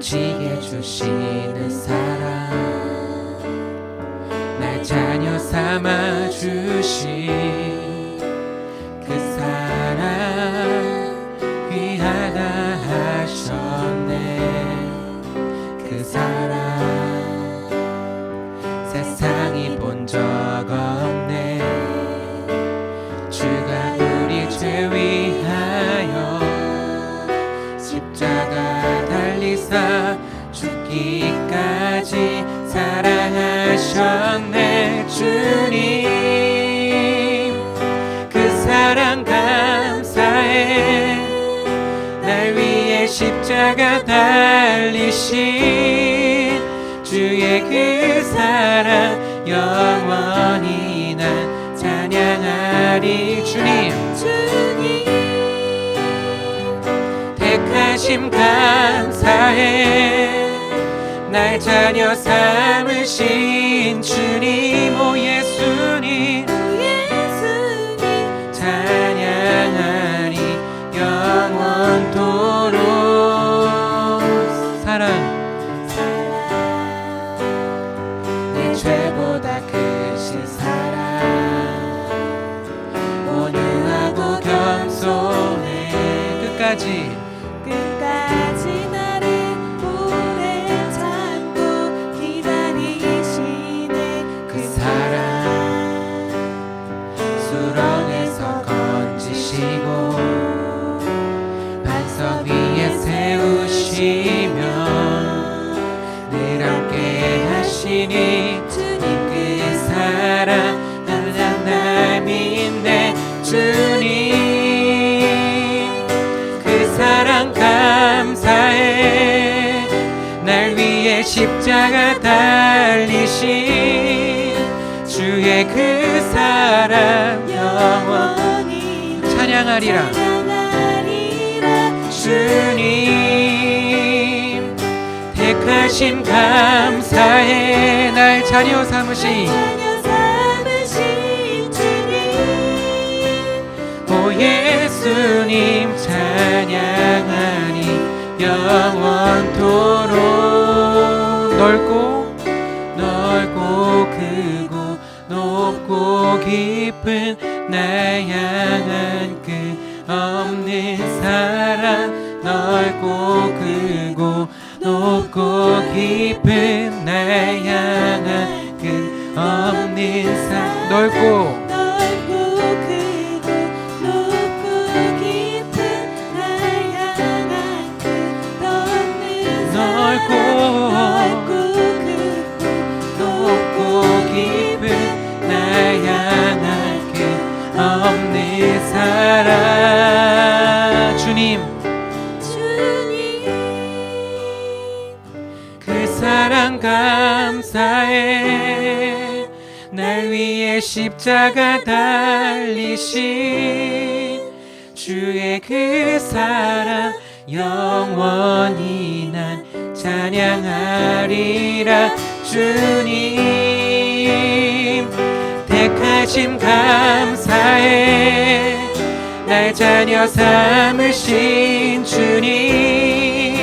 지혜 주시는 사랑, 날 자녀 삼아 주신 그 사랑 귀하다 하셨네. 그 사랑 세상이 본 적 없네. 주가 우리 죄 위하여 십자가 달리사 죽기까지 사랑하셨네. 주님 그 사랑 감사해. 날 위해 십자가 달리신 주의 그 사랑 영원히 난 찬양하리. 주님 택하심 감사해. 날 자녀 삼으신 주님, 오 예수님 찬양하리 영원토록. 사랑 내 죄보다 크신 사랑, 온유하고 겸손해 끝까지 나를 오래 참고 기다리시네. 그 사랑 수렁에서 건지시고 반석 위에 세우시며 늘 함께 하시니 주님 그 사랑 항상 날 믿네. 주님 그 사랑 감사해. 날 위해 십자가 달리신 주의 그 사랑 영원히 찬양하리라. 주님 택하심 감사해. 날 자녀 삼으신 오 예수님 찬양하니 영원토록. 넓고 크고 높고 깊은 날 향한 그 없는 사랑, 넓고 크고 높고 깊은 날 향한 그 없는 사랑, 넓고 없는 사랑. 주님 그 사랑 감사해. 날 위해 십자가 달리신 주의 그 사랑 영원히 난 찬양하리라. 주님 택하심 감사해. 날 자녀 삼으신 주님,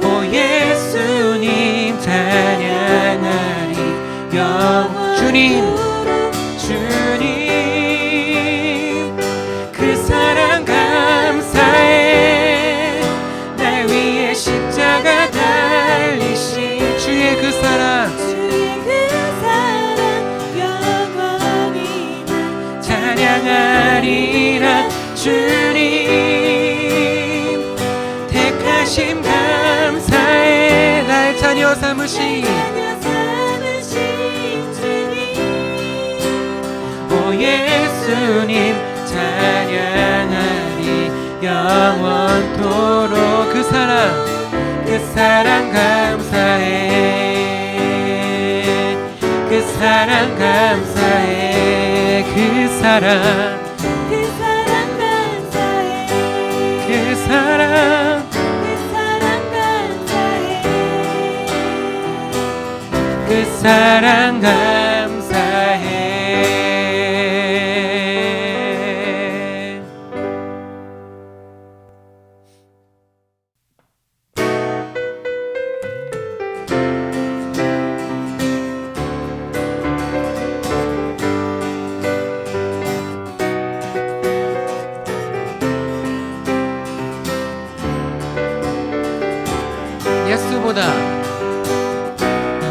오 예수님 찬양하리 주님 그 사랑 감사해. 날 위해 십자가 달리신 주의 그 사랑 찬양하리라. 주님 택하심 감사해. 날 자녀 삼으신 오 예수님 찬양하리 영원토록. 그 사랑 감사해. 그 사랑 감사해. 그 사랑 감사해. 그 사랑 그 사랑 감사해.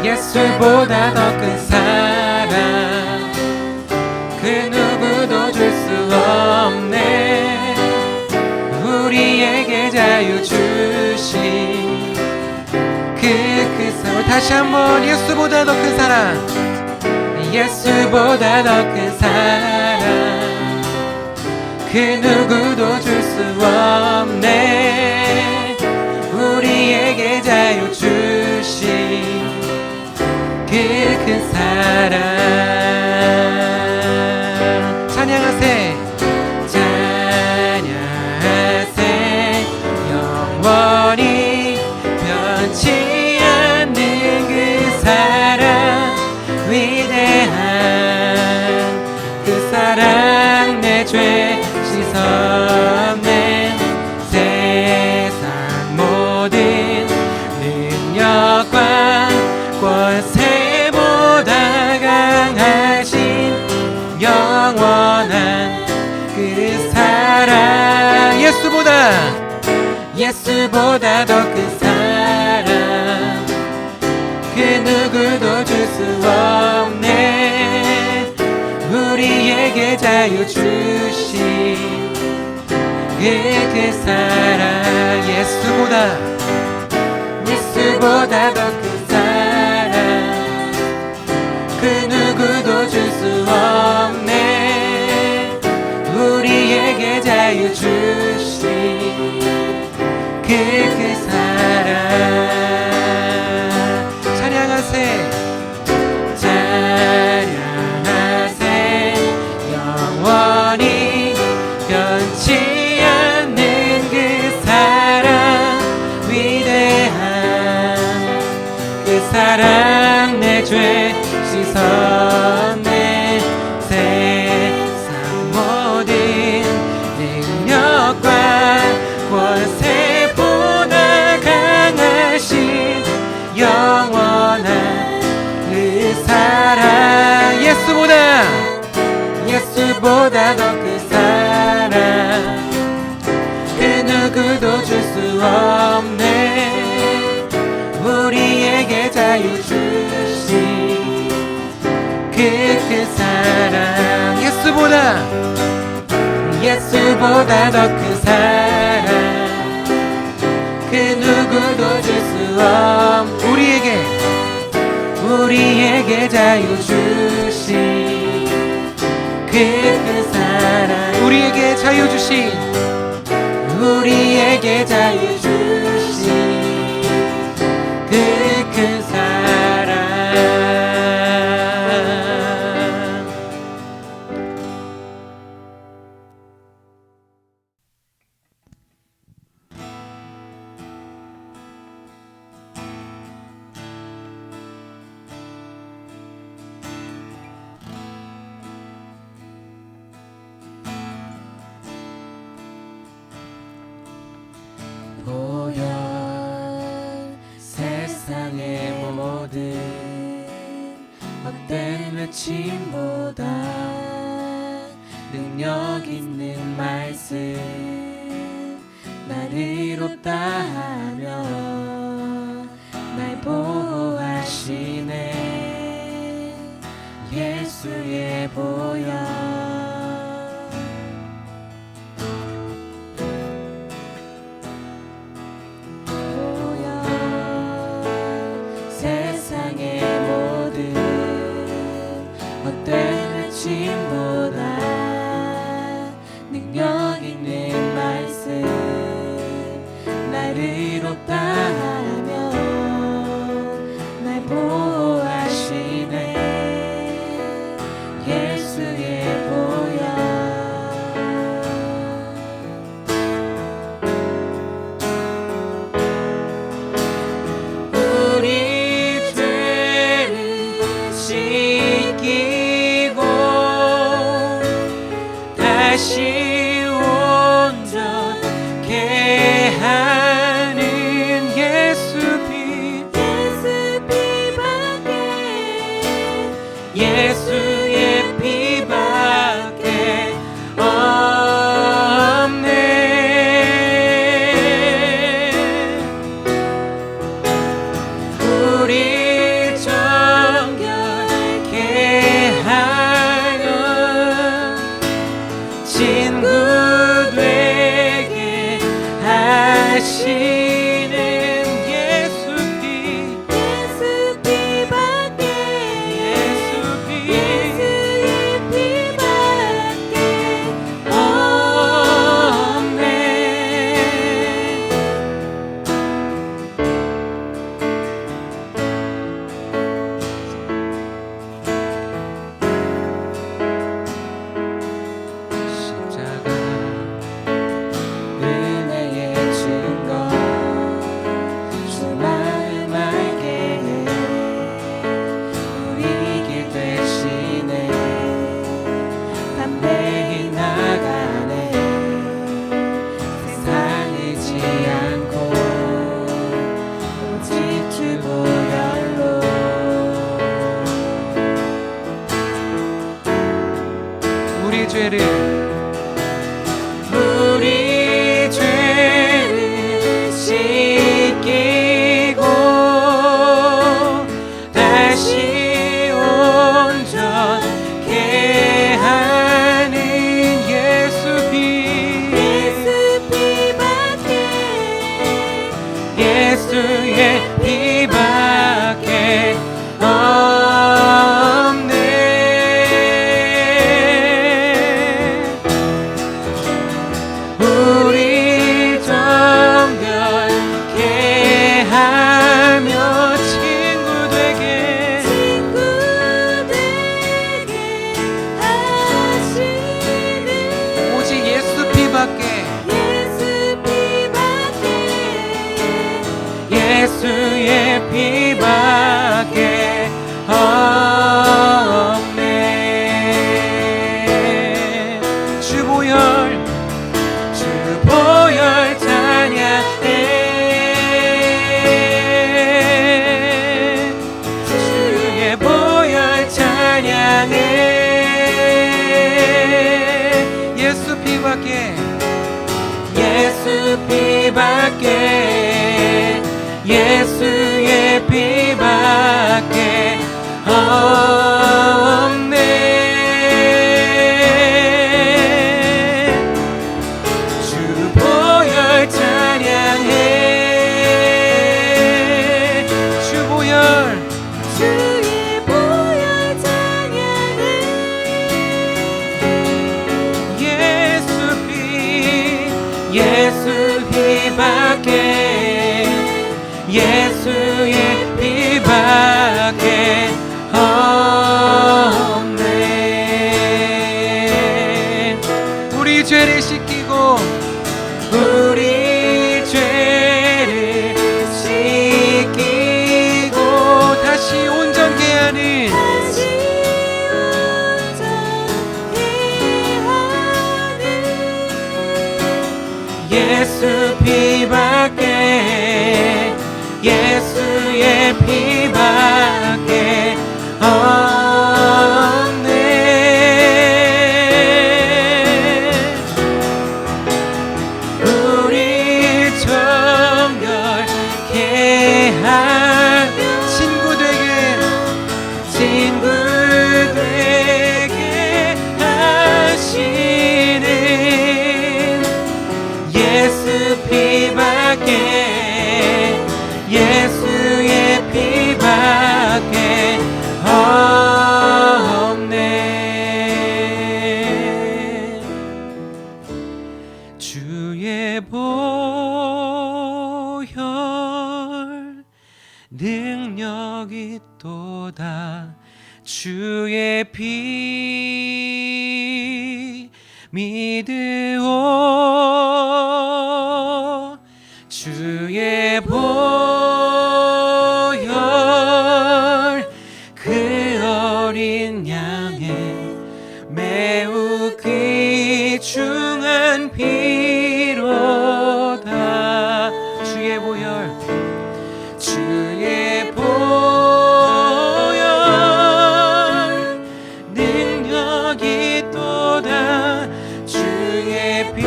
예수보다 더 큰 사랑 그 누구도 줄 수 없네 우리에게 자유 주신 그 사랑 다시 한번 예수보다 더 큰 사랑 예수보다 더 큰 사랑 그 누구도 줄 수 없네 우리에게 자유 주신 그 큰 사랑 찬양하세 찬양하세 영원히 변치 않는 그 사랑 위대한 그 사랑 내 죄 씻어낸 세상 모든 능력과 권세보다 강하신 영원한 그 사랑 예수보다 더 큰 사랑 그 누구도 줄 수 없네 우리에게 자유 주신 그 사랑 예수보다 더 큰 사랑 그 누구도 줄 수 없네 우리에게 자유 주신 그 사랑 찬양하세 영원히 변치 않는 그 사랑 위대한 그 사랑 내 죄 씻어내 세상 모든 능력과 권세보다 강하신 영원한 그 사랑 예수보다 더 큰 사랑 그 누구도 줄 수 없네 우리에게 자유 주신 그 사랑 예수보다 더 큰 사랑 그 누구도 줄 수 우리에게 자유 주신 그 사랑 우리에게 자유 주신 그 큰 사랑 보여 세상의 모든 헛된 외침보다 능력 있는 말씀 날 의롭다 하며 날 보호하시네 예수의 보혈 보다 능력 있는 말씀 날 의롭다 예수의 피밖에 없네. 우리 정결케 하며 친구 되게 하시는 오직 예수 피밖에 예수의 피밖에 없네. 주보혈 찬양해. 주의 보혈 찬양해. 예수 피밖에 예수 피밖에 예수의 피밖에 없네. 주 보혈 찬양해. 주 보혈 주의 보혈 찬양해. 예수 피밖에 예수의 피밖에 없네. 우리 죄를 씻기고 우리 죄를 씻기고 다시 온전케 하는 다시 온전케 하는 예수 피밖에 예수의 피밖에 없네. 우리 정결케 한 친구 되게 하시는 예수 피밖에 예수의 피밖에 없네. 주의 보혈 능력이 또다. 주의 피 믿으오. 주의 보혈 그 어린 양의 매우 귀중한 피로다. 주의 보혈 주의 보혈 능력이 또다. 주의 피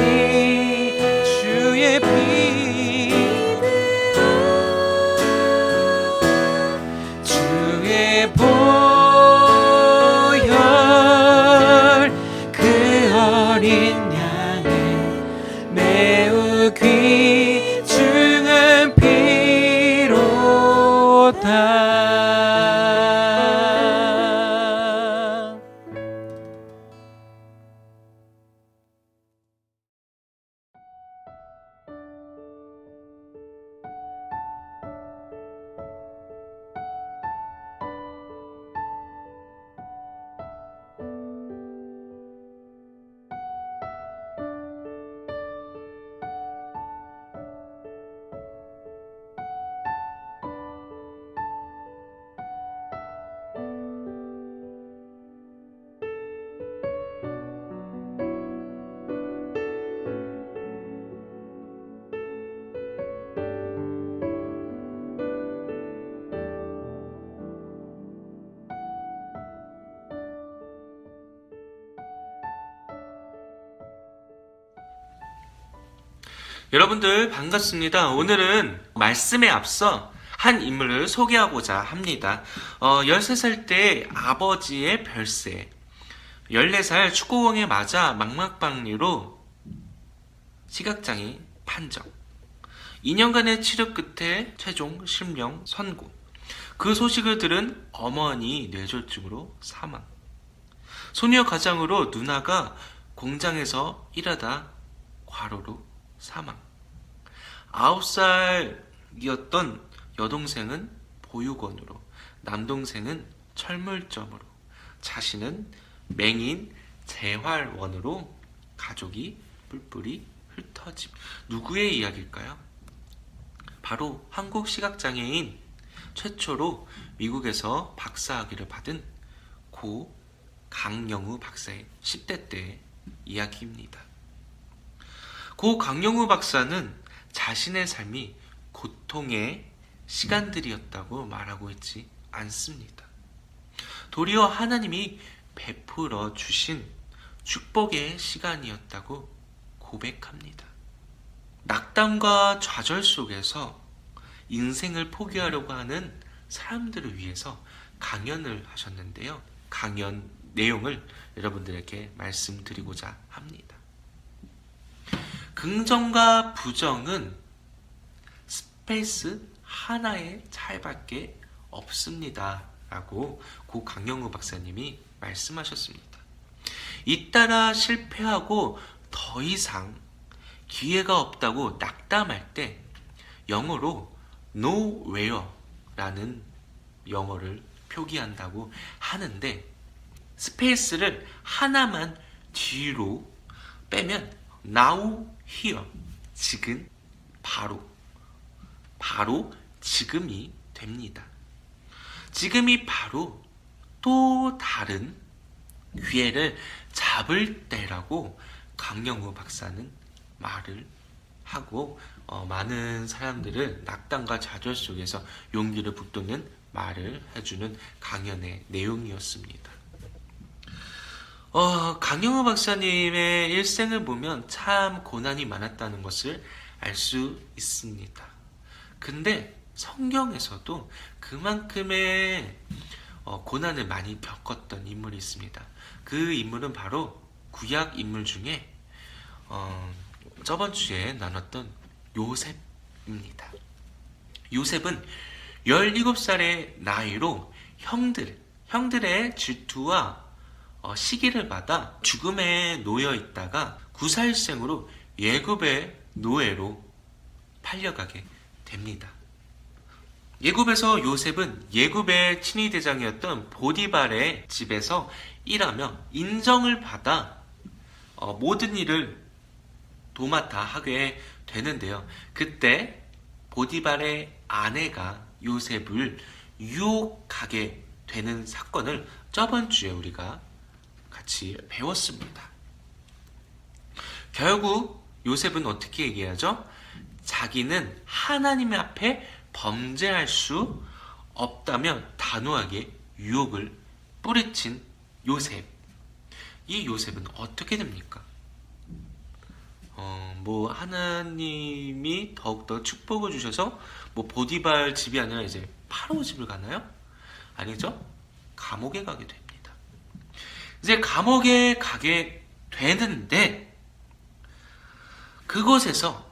주의 보혈 그 어린 양의 매우 귀중한 피로다. 여러분들 반갑습니다. 오늘은 말씀에 앞서 한 인물을 소개하고자 합니다. 13살 때 아버지의 별세, 14살 축구공에 맞아 망막박리로 시각장애 판정, 2년간의 치료 끝에 최종 실명 선고. 그 소식을 들은 어머니 뇌졸중으로 사망. 소녀 가장으로 누나가 공장에서 일하다 과로로 사망. 9살이었던 여동생은 보육원으로, 남동생은 철물점으로, 자신은 맹인 재활원으로 가족이 뿔뿔이 흩어짐. 누구의 이야기일까요? 바로 한국시각장애인 최초로 미국에서 박사학위를 받은 고 강영우 박사의 10대 때의 이야기입니다. 고 강영우 박사는 자신의 삶이 고통의 시간들이었다고 말하고 있지 않습니다. 도리어 하나님이 베풀어 주신 축복의 시간이었다고 고백합니다. 낙담과 좌절 속에서 인생을 포기하려고 하는 사람들을 위해서 강연을 하셨는데요. 강연 내용을 여러분들에게 말씀드리고자 합니다. 긍정과 부정은 스페이스 하나의 차이밖에 없습니다. 라고 고 강영우 박사님이 말씀하셨습니다. 잇따라 실패하고 더 이상 기회가 없다고 낙담할 때 영어로 nowhere라는 영어를 표기한다고 하는데, 스페이스를 하나만 뒤로 빼면 now, here, 지금, 바로 지금이 됩니다. 지금이 바로 또 다른 기회를 잡을 때라고 강영우 박사는 말을 하고 많은 사람들을 낙담과 좌절 속에서 용기를 북돋는 말을 해주는 강연의 내용이었습니다. 강영우 박사님의 일생을 보면 참 고난이 많았다는 것을 알 수 있습니다. 근데 성경에서도 그만큼의 고난을 많이 겪었던 인물이 있습니다. 그 인물은 바로 구약 인물 중에 저번 주에 나눴던 요셉입니다. 요셉은 17살의 나이로 형들의 질투와 시기를 받아 죽음에 놓여 있다가 구사일생으로 예굽의 노예로 팔려가게 됩니다. 예굽에서 요셉은 예굽의 친위대장이었던 보디발의 집에서 일하며 인정을 받아 모든 일을 도맡아 하게 되는데요. 그때 보디발의 아내가 요셉을 유혹하게 되는 사건을 저번 주에 우리가 같이 배웠습니다. 결국 요셉은 어떻게 얘기하죠? 자기는 하나님 앞에 범죄할 수 없다며 단호하게 유혹을 뿌리친 요셉. 이 요셉은 어떻게 됩니까? 하나님이 더욱더 축복을 주셔서 보디발 집이 아니라 이제 파라오 집을 가나요? 아니죠? 감옥에 가게 됩니다. 이제 감옥에 가게 되는데 그곳에서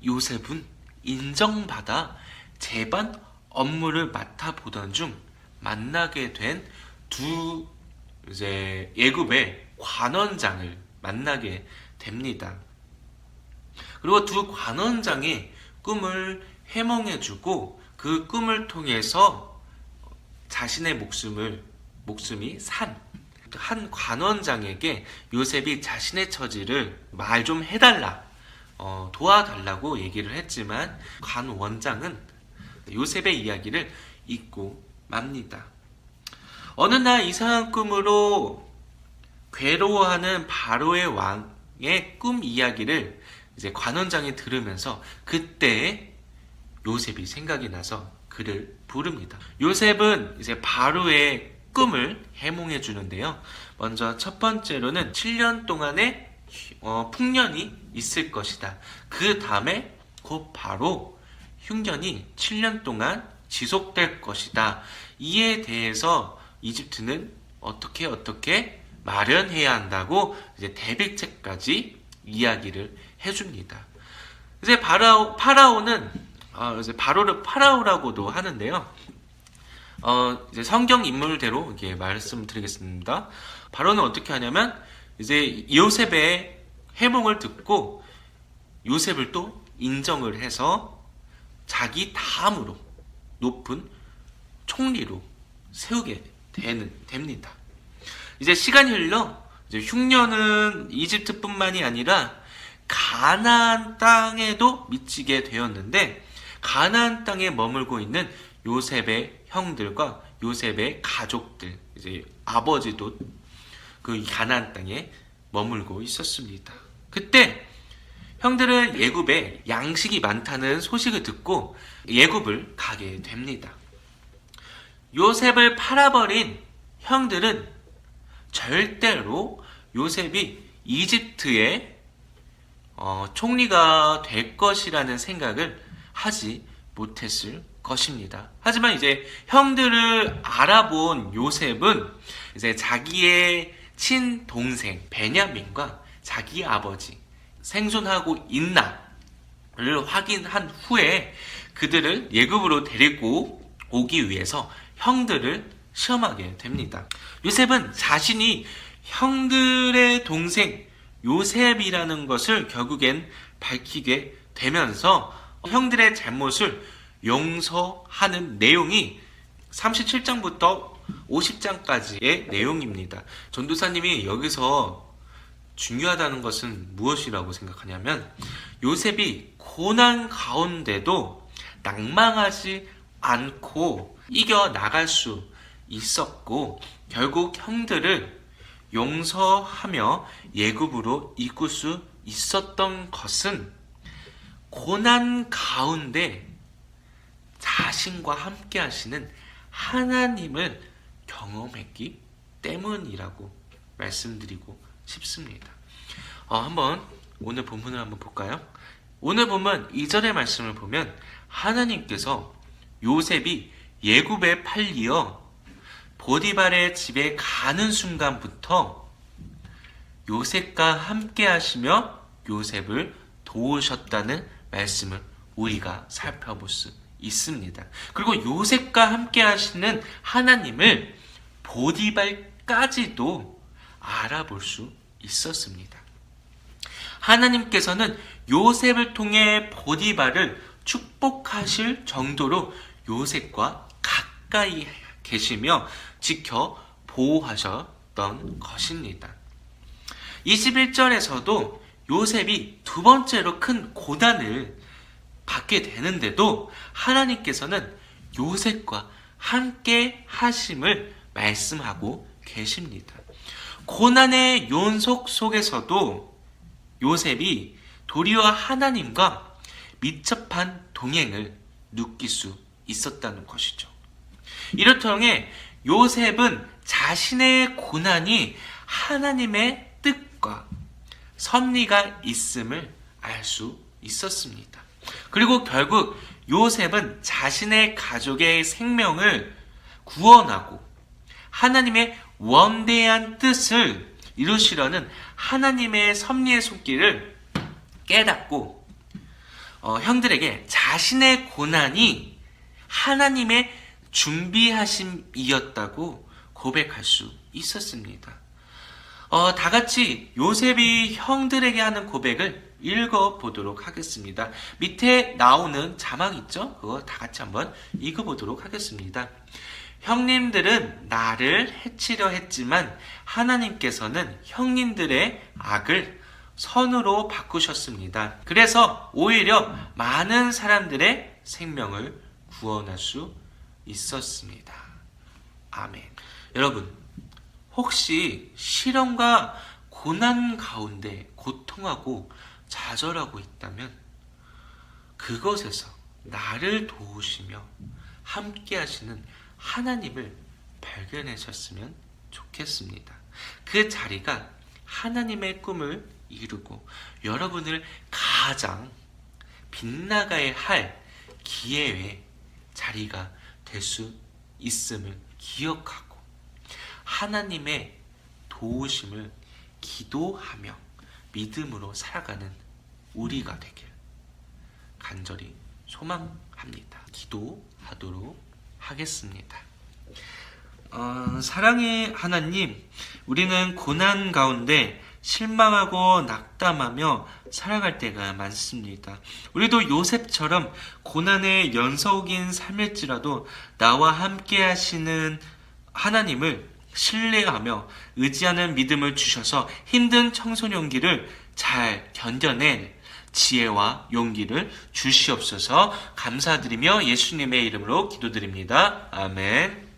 요셉은 인정받아 재반 업무를 맡아보던 중 만나게 된 두 예굽의 관원장을 만나게 됩니다. 그리고 두 관원장의 꿈을 해몽해주고 그 꿈을 통해서 자신의 목숨이 산 한 관원장에게 요셉이 자신의 처지를 말 좀 해달라, 도와달라고 얘기를 했지만 관원장은 요셉의 이야기를 잊고 맙니다. 어느 날 이상한 꿈으로 괴로워하는 바로의 왕의 꿈 이야기를 이제 관원장이 들으면서 그때 요셉이 생각이 나서 그를 부릅니다. 요셉은 이제 바로의 꿈을 해몽해 주는데요. 먼저 첫 번째로는 7년 동안의 풍년이 있을 것이다. 그 다음에 곧 바로 흉년이 7년 동안 지속될 것이다. 이에 대해서 이집트는 어떻게 마련해야 한다고 이제 대비책까지 이야기를 해줍니다. 이제 파라오는 이제 바로를 파라오라고도 하는데요. 이제 성경 인물대로 이렇게 말씀드리겠습니다. 바로는 어떻게 하냐면 이제 요셉의 해몽을 듣고 요셉을 또 인정을 해서 자기 다음으로 높은 총리로 세우게 됩니다. 이제 시간이 흘러 이제 흉년은 이집트뿐만이 아니라 가나안 땅에도 미치게 되었는데 가나안 땅에 머물고 있는 요셉의 형들과 요셉의 가족들, 이제 아버지도 그 가나안 땅에 머물고 있었습니다. 그때 형들은 애굽에 양식이 많다는 소식을 듣고 애굽을 가게 됩니다. 요셉을 팔아버린 형들은 절대로 요셉이 이집트의 총리가 될 것이라는 생각을 하지 못했을 것입니다. 하지만 이제 형들을 알아본 요셉은 이제 자기의 친동생 베냐민과 자기 아버지 생존하고 있나를 확인한 후에 그들을 애굽으로 데리고 오기 위해서 형들을 시험하게 됩니다. 요셉은 자신이 형들의 동생 요셉이라는 것을 결국엔 밝히게 되면서 형들의 잘못을 용서하는 내용이 37장부터 50장까지의 내용입니다. 전도사님이 여기서 중요하다는 것은 무엇이라고 생각하냐면 요셉이 고난 가운데도 낭망하지 않고 이겨나갈 수 있었고 결국 형들을 용서하며 애굽으로 이끌 수 있었던 것은 고난 가운데 자신과 함께 하시는 하나님을 경험했기 때문이라고 말씀드리고 싶습니다. 한번 오늘 본문을 한번 볼까요? 오늘 본문 2절의 말씀을 보면 하나님께서 요셉이 애굽에 팔리어 보디발의 집에 가는 순간부터 요셉과 함께 하시며 요셉을 도우셨다는 말씀을 우리가 살펴볼 수 있습니다. 그리고 요셉과 함께 하시는 하나님을 보디발까지도 알아볼 수 있었습니다. 하나님께서는 요셉을 통해 보디발을 축복하실 정도로 요셉과 가까이 계시며 지켜 보호하셨던 것입니다. 21절에서도 요셉이 두 번째로 큰 고난을 받게 되는데도 하나님께서는 요셉과 함께 하심을 말씀하고 계십니다. 고난의 연속 속에서도 요셉이 도리어 하나님과 밀접한 동행을 느낄 수 있었다는 것이죠. 이를 통해 요셉은 자신의 고난이 하나님의 뜻과 섭리가 있음을 알 수 있었습니다. 그리고 결국 요셉은 자신의 가족의 생명을 구원하고 하나님의 원대한 뜻을 이루시려는 하나님의 섭리의 손길을 깨닫고 형들에게 자신의 고난이 하나님의 준비하심이었다고 고백할 수 있었습니다. 다 같이 요셉이 형들에게 하는 고백을 읽어보도록 하겠습니다. 밑에 나오는 자막 있죠? 그거 다 같이 한번 읽어보도록 하겠습니다. 형님들은 나를 해치려 했지만 하나님께서는 형님들의 악을 선으로 바꾸셨습니다. 그래서 오히려 많은 사람들의 생명을 구원할 수 있었습니다. 아멘. 여러분, 혹시 시련과 고난 가운데 고통하고 좌절하고 있다면 그것에서 나를 도우시며 함께 하시는 하나님을 발견하셨으면 좋겠습니다. 그 자리가 하나님의 꿈을 이루고 여러분을 가장 빛나가야 할 기회의 자리가 될 수 있음을 기억하고 하나님의 도우심을 기도하며 믿음으로 살아가는 우리가 되길 간절히 소망합니다. 기도하도록 하겠습니다. 사랑의 하나님, 우리는 고난 가운데 실망하고 낙담하며 살아갈 때가 많습니다. 우리도 요셉처럼 고난의 연속인 삶일지라도 나와 함께 하시는 하나님을 신뢰하며 의지하는 믿음을 주셔서 힘든 청소년기를 잘 견뎌낸 지혜와 용기를 주시옵소서. 감사드리며 예수님의 이름으로 기도드립니다. 아멘.